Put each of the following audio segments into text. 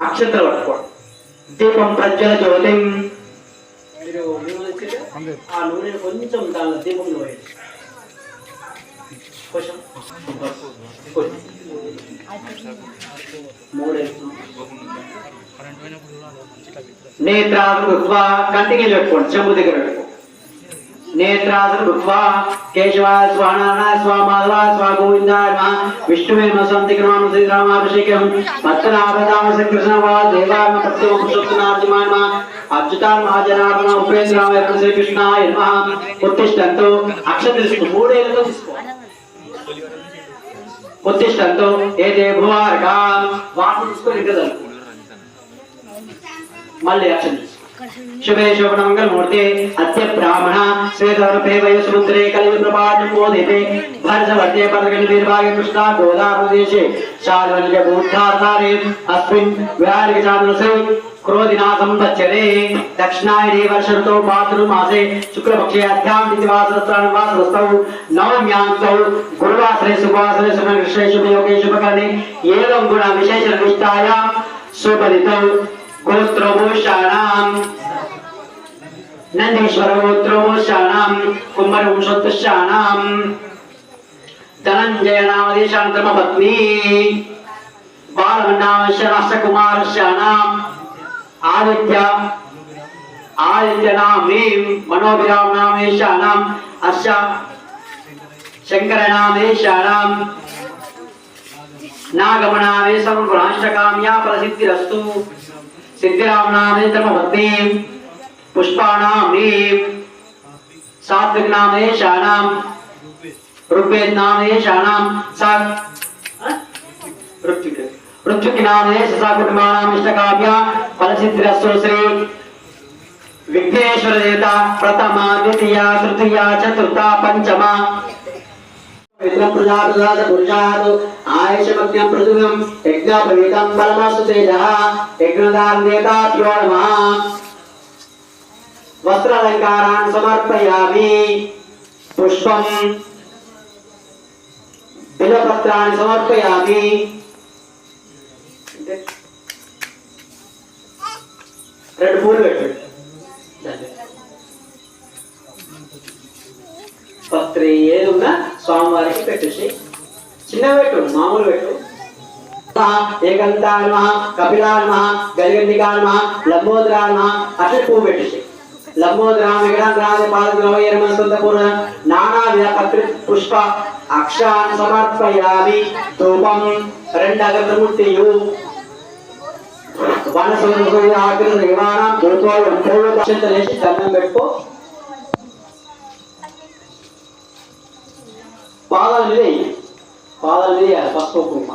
అక్షంతలు పట్టుకోండి. దీపం ప్రజ్వల జ్యోతిం, మీరు ఆ నూనె కొంచెం దాని దీపంలో వేయండి. నేత్రాలు కృత్వా, కంటికి పెట్టుకోండి, చెంబు దగ్గర పెట్టుకో. నేత్రాలు కృత్వా కేశవాయ స్వానారాయణ స్వా మాధవాయ స్వా గోవిందాయ నమః విష్ణువే నమః సంతిగ్రహం శ్రీరామాభిషేకం పత్తనాభదామ కృష్ణవా దేవాయ ప్రత్యేక పురుషోత్తమాయ నమః అచ్యుతాయ మహాజనార్దన ఉపేంద్రాయ శ్రీకృష్ణాయ నమః. ఉత్తిష్టంతో అక్షంతలు తీసుకో, మూడేళ్ళతో తీసుకో. ఉత్తిష్టంతో ఏదే భువారక, వాటిని తీసుకొని కదా మళ్ళీ అక్షంతలు శుభే శోభనమంగళమూర్తే అద్య బ్రాహ్మణ శ్వేతవర్పే వయసుముద్రే కలియుగ ప్రపాఠం మోదితే భర్జవర్తే పదగని నిర్భాగ్య కృష్ణ గోదావదేశే శాల్వల్య బూద్ధార్థారే అస్మిన్ వ్యాధిక చాతుర్సే క్రోధినా సంవత్సరే దక్షిణాయనే వర్షంతో భాద్రమాసే శుక్లపక్షే అధ్యాం తిథివాసరస్త్రాణం వాసరస్తౌ నవమ్యాంతౌ గురువాసరే శుభవాసరే శుభకృష్ణే శుభయోగే శుభకర్ణే ఏవం గుణ విశేషణ నిష్ఠాయాం శుభదితౌ గోత్రోభూషాణం నందీశ్వర గోత్రోభూషాణం కుమ్మరవంశోత్తశాణం ధనంజయ నామదేశాం ధర్మపత్ని బాలమన్నామశ్యరాష్ట్రకుమారశాణం ఆదిత్య నామీం మనోభిరామ నామేశాణం హర్ష శంకర నామేశాణం నాగమనామేశం గుణాష్టకామ్యా ప్రసిద్ధిరస్తు సిద్ధిరామ నామే ధర్మపత్ని పుష్పాణామీం సాత్విక నామేశాణం ఋగ్వేద నామేశాణం ఋత్విక్ నామే ససా కుటుంబానాం ఇష్టకావ్య ఫలసిద్ధిరస్తు. శ్రీ విఘ్నేశ్వర దేవత ప్రథమ ద్వితీయ తృతీయ చతుర్థ పంచమ ప్రజాపదాద పురుషాదు ఆయుషమగ్నం పృథువం యజ్ఞోపవీతం బలమస్తు తేజః యజ్ఞదానం దేవతాభ్యో నమః. వస్త్రాలంకారాన్ సమర్పయామి. పుష్పం బిలపత్రాన్ని సమర్పయామి. రెండు పూలు పెట్టండి. పత్రి ఏది ఉన్నా స్వామివారికి పెట్టేసి చిన్న పెట్టు, మామూలు పెట్టు. ఏకంతాయ నమః కపిలాయ నమః గలిగంధికాయ నమః లంబోదరాయ నమః అట్లా పువ్వు పెట్టేసి లంబోదరామ విగ్రహాంతరాజ పాదగ్రహ నానావిధ పత్రి పుష్ప అక్షాన్ సమర్పయామి. ధూపం రెండు అగరబత్తులు వనసులేసి దండం పెట్టుకో. పాదాలు వేయాలి, పసుపు కుంకుమ.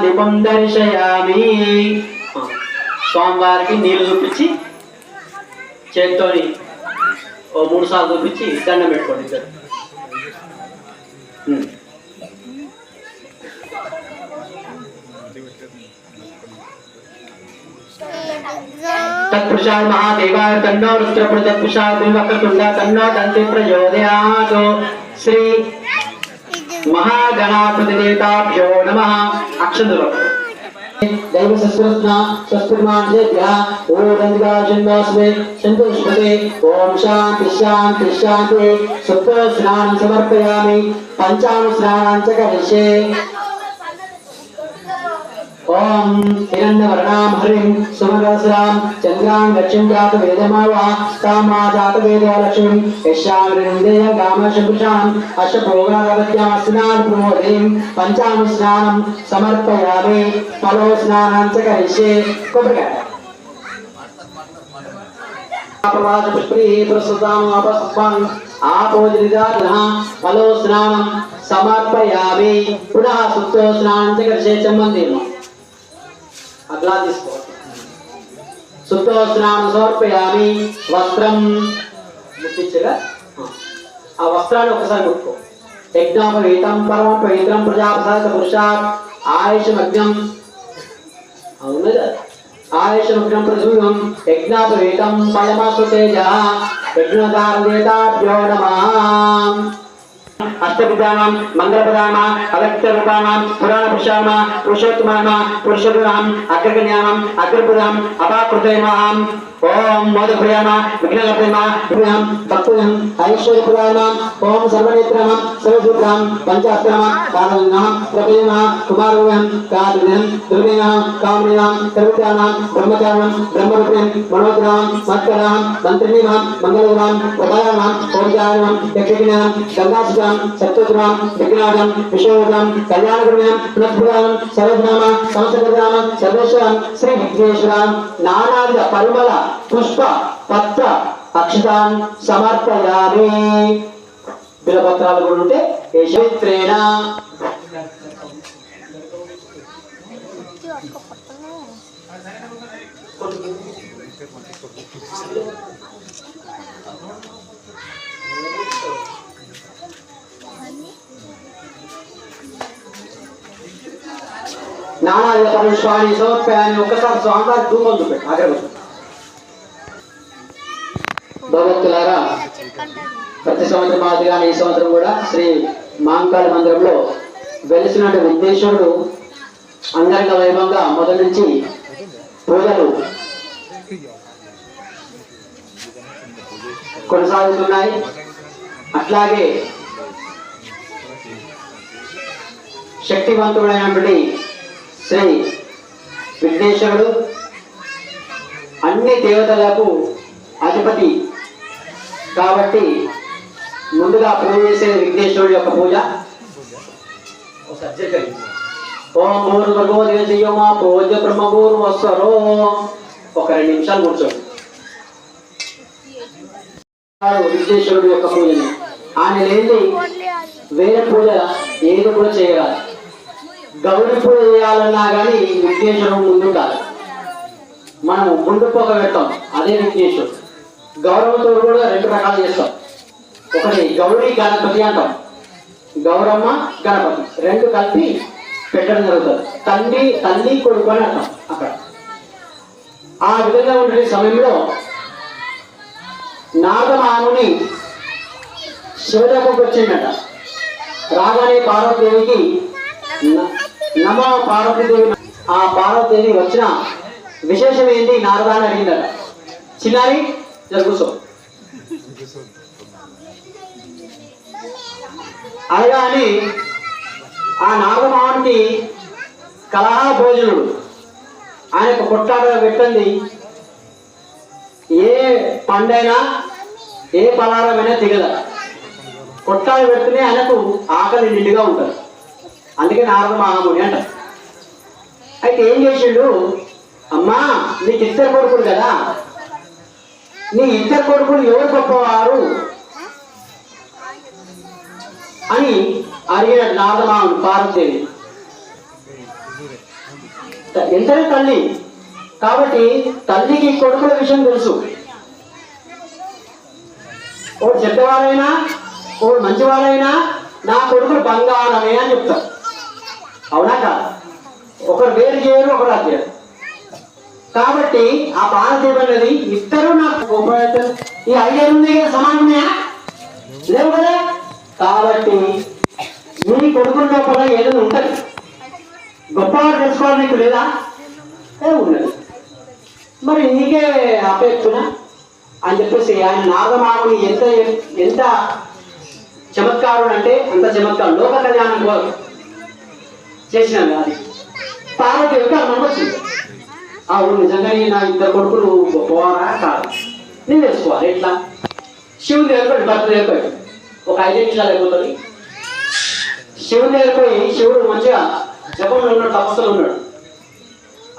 దీపం దర్శయామి. స్వామివారికి నీళ్లు చూపించి చేతితోని ఓ 3 సార్లు చూపించి దండం పెట్టుకోండి ఇద్దరు. तत्पुरुषाय महादेवाय तन्नो रुद्रप्रतत्पुरुषाय वक्रतुंड तन्नो दन्ति प्रचोदयात्. श्री महागणाधिपति देवताभ्यो नमः. अक्षन्तु दैव सस्कृत्न सस्कृत्मांसेभ्यः ओम दन्तिकाशन्वास्मे सन्तुष्पते. ओम शान्ति शान्ति शान्ति. सुप्त स्नानं समर्पयामि. पंचामृत स्नानं च करिष्ये. ओम हिरण्यवर्णां हरिं सुमरसरां चन्द्रां लक्ष्मीं जात वेदमावा कामा जात वेदलक्ष्मीं यस्यां हृदये कामशपुषां अष्टभोगावत्यां स्नानं प्रमोदिं पंचामृत स्नानं समर्पयामि. फलो स्नानं च करिष्ये. कोपरकाय अपवाद पुष्पे प्रसुतां अपस्पं आपोजनिदानः फलो स्नानं समर्पयामि. पुनः सुप्तो स्नानं च करिष्ये. चम्मन्देव अगला दिसको सुप्तो स्नानं समर्पयामि. वस्त्रं मुट्टिंचगा आ वस्त्राన్ని ఒకసారి ముట్టుకో. యజ్ఞోపవీతం పరమం పవిత్రం ప్రజాపసాద పురుషాత్ ఆయుషమగ్నం. అవును కదా, आयुषमुग्नं प्रसूयं यज्ञापवेतं फलमस्तु तेजः यज्ञकारदेताभ्यो नमः। अष्टविधानां मंगलपदानां अलक्ष्यरूपाणां पुराणपुरुषाणां पुरुषोत्तमानां पुरुषोत्तमानां अग्रगण्यानां अग्रपदानां अपाकृते नमः। ओम मोदप्रियाणां विघ्नकर्तॄणां प्रियां भक्तॄणां ऐश्वर्यप्रदानां ओम सर्वनेत्राणां सर्वसूत्रां पंचास्त्राणां कारणं प्रपयनां कुमारवं कारणं दुर्गेनां कामनीनां सर्वत्राणां ब्रह्मचारिणां ब्रह्मरूपिणां मनोद्रां मत्करां मंत्रिणीनां मंगलवरां प्रभयानां ओमचारिणां यक्षिणां गंगासुतां सप्तत्रां विघ्नानां विश्वनां कल्याणगुणां पुनఃपुरां सर्वनाम संस्कृतानां सर्वेश्वरां श्री विघ्नेश्वरां नानाविध परिमल पुष्प पत्र अक्षतान् समर्पयामि। बिलपत्राలు కూడా ఉంటే యశవిత్రేణ నానా పరమేశ్వరాన్ని సమర్పయామి। ఒక్కసారి స్వామివారి ధూపం చూపెట్టు అగరబత్తి। భగవత్తులారా, ప్రతి సంవత్సరం మాదిరిగానే ఈ సంవత్సరం కూడా శ్రీ మాంకాళి మందిరంలో వెలిసినట్టు విఘ్నేశ్వరుడు అంగరంగ వైభవంగా మొదటి నుంచి పూజలు కొనసాగుతున్నాయి। అట్లాగే శక్తివంతుడైనటువంటి శ్రీ విఘ్నేశ్వరుడు అన్ని దేవతలకు అధిపతి కాబట్టి ముందుగా పూజ చేసే విఘ్నేశ్వరుడు యొక్క పూజ ఓం భూర్భువో దేవసేయోమా పూజ బ్రహ్మభూర్వస్వరో। ఒక 2 నిమిషాలు కూర్చోండి। విఘ్నేశ్వరుడు యొక్క పూజని ఆయన లేని వేరే పూజ ఏది కూడా చేయరాదు। గౌరీ పూజ చేయాలన్నా కానీ విఘ్నేశ్వరుడు ముందుండాలి। మనం ముందు పోక పెడతాం, అదే విఘ్నేశ్వరుడు। గౌరవంతో కూడా 2 రకాలు చేస్తాం। ఒకటి గౌరీ గణపతి అంటాం, గౌరమ్మ గణపతి 2 కలిపి పెట్టడం జరుగుతుంది। తల్లి కొడుకు అని అంటాం అక్కడ। ఆ విధంగా ఉండే సమయంలో నాగమాముని శివజపకు వచ్చిందట। రాగానే పార్వతీదేవికి నమో పార్వతీదేవి, ఆ పార్వతీదేవి వచ్చిన విశేషం ఏంటి నారదాన్ని అడిగిందట। చిన్నారి జరుగుసో అలాగని ఆ నాగమావునికి కలహ భోజనుడు ఆయనకు కొట్టాడ పెట్టండి, ఏ పండైనా ఏ పలారమైనా దిగద, కొట్టాడ పెడితేనే ఆయనకు ఆకలి నిండుగా ఉంటుంది, అందుకే నారద మహాముని అంటారు। అయితే ఏం చేసిండు, అమ్మా నీకు 2 కొడుకులు కదా, నీ 2 కొడుకులు ఎవరు గొప్పవారు అని అడిగినాడు నారదమావుడు పార్వతీదేవి। ఎంతనే తల్లి కాబట్టి తల్లికి కొడుకుల విషయం తెలుసు। ఓ చెడ్డవారైనా ఓ మంచివారైనా నా కొడుకులు బంగారమే అని చెప్తారు, అవునా కాదు? ఒకరు వేరు చేయరు, ఒకరు అది చేయరు। కాబట్టి ఆ పార్వతీదేవి అనేది ఇద్దరు నాకు గొప్ప ఈ 5 ఉంది సమానమే లేవు కదా। కాబట్టి నీ కొడుకుల లోపల ఏదైనా ఉంటుంది, గొప్పవారు తెలుసుకోవాలి నీకు లేదా? ఉన్నది, మరి నీకే అపేక్షణ అని చెప్పేసి ఆయన నాగమాముని ఎంత చమత్కారుడు అంటే అంత చమత్కారం, లోక కళ్యాణం చేసినాను అది పార్వతీదేవికి అనుభవం వచ్చింది। అవును నిజంగా నా 2 కొడుకులు గొప్పవారా కాదు, నేను తెలుసుకోవాలి ఎట్లా? శివుని దగ్గర భక్తి దగ్గర ఒక 5 నిమిషాలు అయిపోతుంది। శివుని దగ్గర పోయి శివుడు మంచిగా జపంలో ఉన్నాడు, తపస్సులో ఉన్నాడు,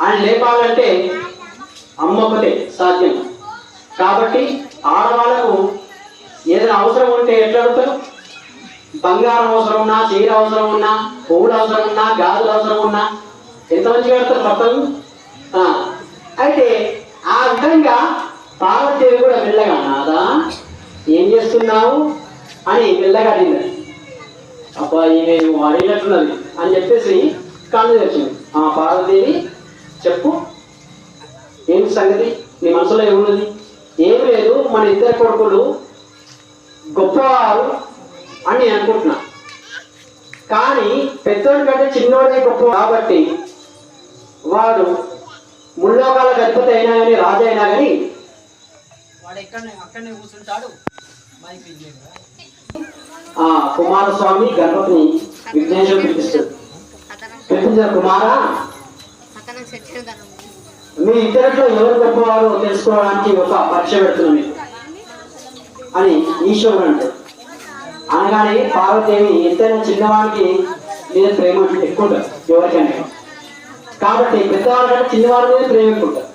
ఆయన లేపాలంటే అమ్మ ఒకటే సాధ్యం। కాబట్టి ఆడవాళ్ళకు ఏదైనా అవసరం ఉంటే ఎట్లా అడుగుతారు? బంగారం అవసరం ఉన్నా, చీర అవసరం ఉన్నా, పువ్వులు అవసరం ఉన్నా, గాజులు అవసరం ఉన్నా ఎంత మంచిగా అడుగుతారు భర్తలు। అయితే ఆ విధంగా పార్వతీదేవి కూడా వెళ్ళగా నాదా ఏం చేస్తున్నావు అని వెళ్ళగా అడిగింది। అబ్బా ఈమె అడిగినట్టున్నది అని చెప్పేసి కళ్ళు తెచ్చింది। ఆ పార్వతీదేవి చెప్పు ఏంటి సంగతి, నీ మనసులో ఏమున్నది? ఏం లేదు, మన ఇద్దరు కొడుకులు గొప్పవారు అని నేను అనుకుంటున్నా. కానీ పెద్దోడి కంటే చిన్నోడే గొప్ప కాబట్టి వాడు ముల్లోకాలకు అధిపతి అయినా కానీ రాజు అయినా కానీ వాడు అక్కడనే కూర్చుంటాడు. కుమారస్వామి గణపతిని విఘ్నేశ్వరుడు పిలిపిస్తాడు. పిలిపించారు, కుమారా మీ ఇద్దరిలో ఎవరు గొప్పవారు తెలుసుకోవడానికి ఒక పరీక్ష పెడుతున్నాం మీకు అని ఈశ్వరుడు అంటాడు. అనగానే పార్వతీదేవి ఎంతైనా చిన్నవాడికి మీద ప్రేమ ఎక్కువ ఉంటుంది ఎవరికైనా. కాబట్టి పెద్దవాళ్ళ కంటే చిన్నవాడి మీద ప్రేమ ఎక్కువ ఉంటుంది.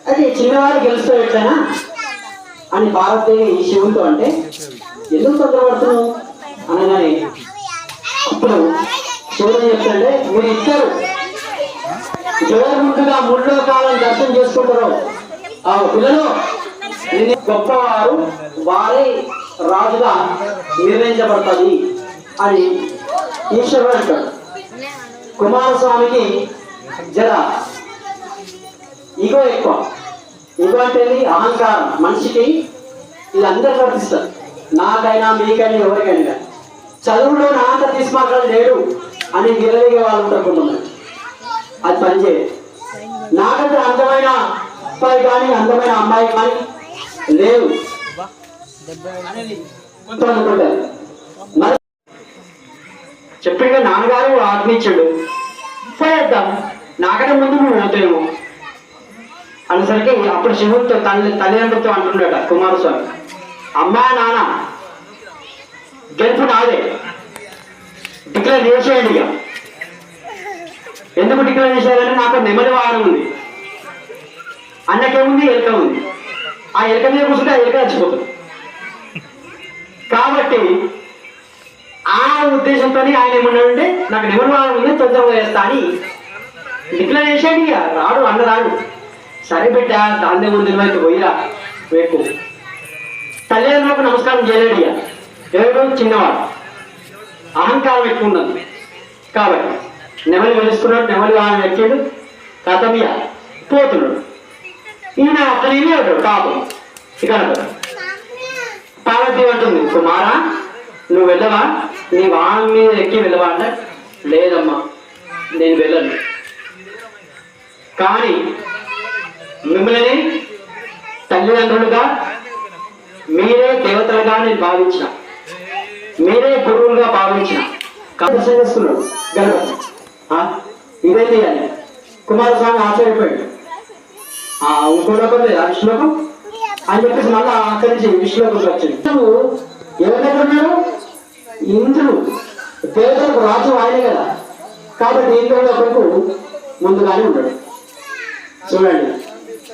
అయితే చిన్నవాడు గెలుస్తూ ఎట్లయినా అని పార్వతీదేవి శివునితో అంటే, ఎందుకు తొందరపడుతున్నావు అనగానే అప్పుడు శివుడు చెప్తాడే, మీరు ఇద్దరు ఎవరు ముందుగా ముళ్ళో కాలం దర్శనం చేసుకుంటారో ఆ పిల్లలు గొప్పవారు వారే రాజుగా నిర్ణయించబడుతుంది అని ఈశ్వరుడు అంటాడు. కుమారస్వామికి జర ఈగో ఎక్కువ. ఈగో అంటే అహంకారం. మనిషికి ఇది అందరు వర్తిస్తారు, నాకైనా మీకైనా ఎవరికైనా. చదువులో నాంత తీసుమాటలు లేడు అని గిరలిగే వాళ్ళు ఉంటారు కొంతమంది. అది పనిచేయదు. నాకంటే అందమైన అబ్బాయి కానీ అందమైన అమ్మాయి కానీ లేవు అనుకుంటారు. మరి చెప్పిగా నాన్నగారు ఆజ్ఞించాడు, పోయేద్దాం, నాకంటే ముందు నువ్వు పోతాయేమో అనేసరికి అప్పుడు శివుడితో తల్లిదండ్రులతో అంటున్నాడు కుమారస్వామి, అమ్మా నాన్న గెలుపు నాదే, డిక్లేర్ చేసేయండి. ఇక ఎందుకు డిక్లేర్ చేశారంటే నాకు నెమ్మది వాహనం ఉంది, అన్నకేముంది, ఎలుక ఉంది. ఆ ఎలుక మీద కూర్చుంటే ఆ ఎలుక చచ్చిపోతుంది. కాబట్టి ఆ ఉద్దేశంతో ఆయన ఏమన్నాడంటే, నాకు నెమ్మది వాహనం ఉంది, తొందరగా చేస్తా అని డిక్లేర్ చేసేయండి. ఇక రాడు అన్న రాడు. సరే బిడ్డ, దాని ముందు అయితే పోయిరా రేపు. తల్లిదండ్రులకు నమస్కారం చేయలేడు. ఇక ఎవరు చిన్నవాడు, అహంకారం ఎక్కువ ఉన్నది కాబట్టి నెమలి వెలుస్తున్నాడు. నెమలి వాహనం ఎక్కాడు, కథమియ పోతున్నాడు. ఈయన అతనే ఉంటాడు పాపం. ఇక్కడ పార్వతి అంటుంది, కుమారా నువ్వు వెళ్ళవా, నీ వాహనం మీద ఎక్కి వెళ్ళవా అంటే, లేదమ్మా నేను వెళ్ళను, కానీ మిమ్మల్ని తల్లిదండ్రులుగా మీరే దేవతలుగా నేను భావించిన, మీరే గురువులుగా భావించిన. దర్శనం చేసుకున్నాడు గణపతి. ఇదైతే అని కుమారస్వామి ఆశ్చర్యపోయాడు. ఇంకోలోకం లేదా విష్ణులోకం అని చెప్పేసి మళ్ళా అక్కడి నుంచి విష్ణులోకం వచ్చింది. నువ్వు ఎవరి దగ్గర ఉన్నాడు? ఇంద్రుడు, దేవతలకు రాజు ఆయనే కదా. కాబట్టి ఇంద్రులకు ముందుగానే ఉన్నాడు. చూడండి,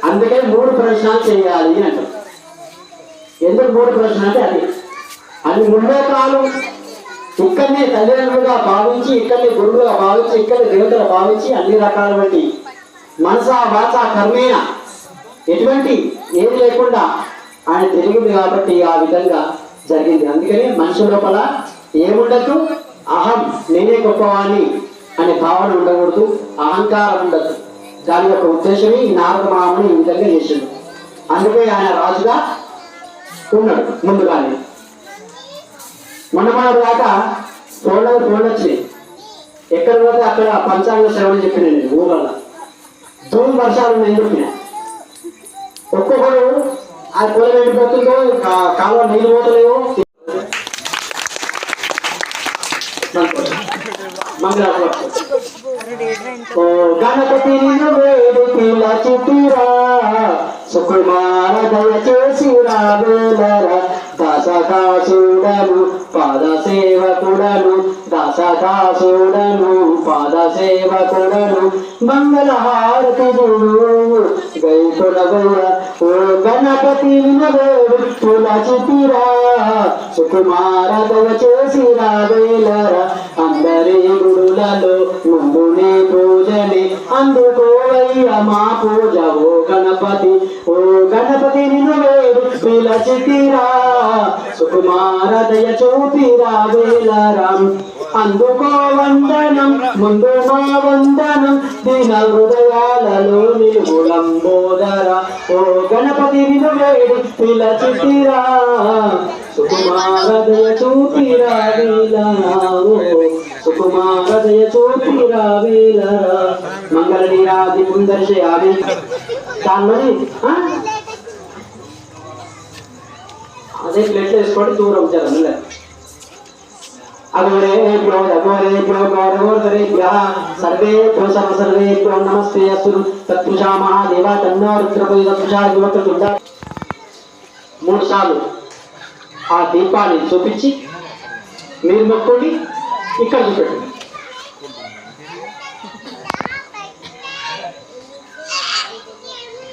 అందుకే 3 ప్రశ్నలు చేయాలి అంటారు. ఎందుకు 3 ప్రశ్నలు అంటే అది అన్ని ముల్లోకాలు ఇక్కడనే తల్లిదండ్రులుగా భావించి, ఇక్కడనే గురువులుగా భావించి, ఇక్కడనే దేవతలు భావించి, అన్ని రకాలటువంటి మనస వాచ కర్మేణ ఎటువంటి ఏది లేకుండా ఆయన తెలిగింది కాబట్టి ఆ విధంగా జరిగింది. అందుకని మనిషి లోపల ఏముండదు, అహం నేనే గొప్పవాణి అనే భావన ఉండకూడదు, అహంకారం ఉండదు. దాని యొక్క ఉద్దేశమే ఈ నారద మహాముని ఈ విధంగా చేసిండు. అందుకే ఆయన రాజుగా ఉన్నాడు ముందుగానే. మొన్న దాకా ఫోన్లు వచ్చినాయి. ఎక్కడ పోతే అక్కడ పంచాంగ శ్రవణం చెప్పిన నేను ఊళ్ళలో దూరం వర్షాలు నేను చెప్పిన. ఒక్కొక్కరు ఆ పొలం ఎండిపోతుందో, కాలువ నీళ్ళు పోతలేవో. గణపతి వేడుకల చుట్టూరా సుకుమార దయచేసి రావేలరా, దశదాసుడను పాద సేవకుడను, దశదాసుడను పాద సేవకుడను, మంగళహారతి గైకొడగౌర. ఓ గణపతి వేడుకల చుట్టూరా సుకుమార దయచేసి రావేలరా, అందరి గుడులలో ముందునే పూజని అందుకోవయ్య మా పూజ. ఓ గణపతి, ఓ గణపతి నిన్ను వేడు పిలచితిరా, సుకుమార దయ చూపిరా వేలరాం. అందుకో వందనం ముందు మా వందనం దీన హృదయాలలో నిలుగులంబోదర ఓ గణపతి వినువేడి పిలచితిరా సుకుమారదయ చూపిరా వీలరా సుకుమారదయ చూపిరా వీలరా మంగళ నీరాది పుందర్శయామి దానిలోని అదే ప్లేట్లో వేసుకోండి దూరం జరగలే अघोरेभ्यो अघोरेभ्यो गौरवोत्तरेभ्यः सर्वेभ्यो सर्वेभ्यो नमस्ते अस्तु तत्पुषा महादेवा तन्नो रुद्रपति तत्पुषा युवकृतुंडा మూడు సార్లు ఆ దీపాన్ని చూపించి మీరు మొక్కండి ఇక్కడ చూపెట్టండి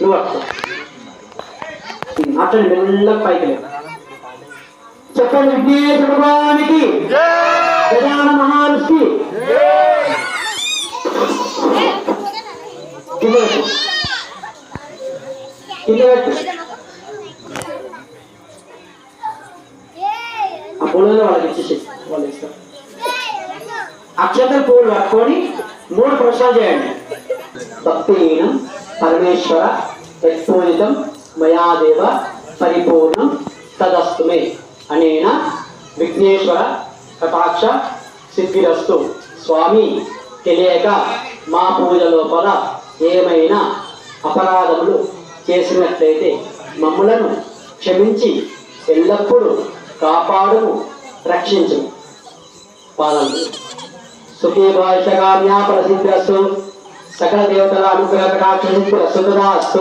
నువ్వు అట్లా మెల్లగా పైకి లేదు చెప్పండి విఘ్నేశ్వర భగవానికి గజానన మహారుషి కింద పెట్టు ఆ పూలలో వాళ్ళకి ఇచ్చేసి వాళ్ళు ఇస్తారు అక్షతల పూలు పట్టుకొని 3 ప్రశ్నలు చేయండి భక్తిహీనం పరమేశ్వర యత్పూజితం మయాదేవ పరిపూర్ణం తదస్తుమే అనేన విఘ్నేశ్వర కటాక్ష సిద్ధిరస్తు స్వామి తెలియక మా పూజ లోపల ఏమైనా అపరాధములు చేసినట్లయితే మమ్ములను క్షమించి ఎల్లప్పుడూ కాపాడుము రక్షించు పాదాలు సుఖీ భాష్యకామ్యా ప్రసిద్ధిరస్తు సకల దేవతల అనుగ్రహ కటాక్ష సిద్ధిరస్తు.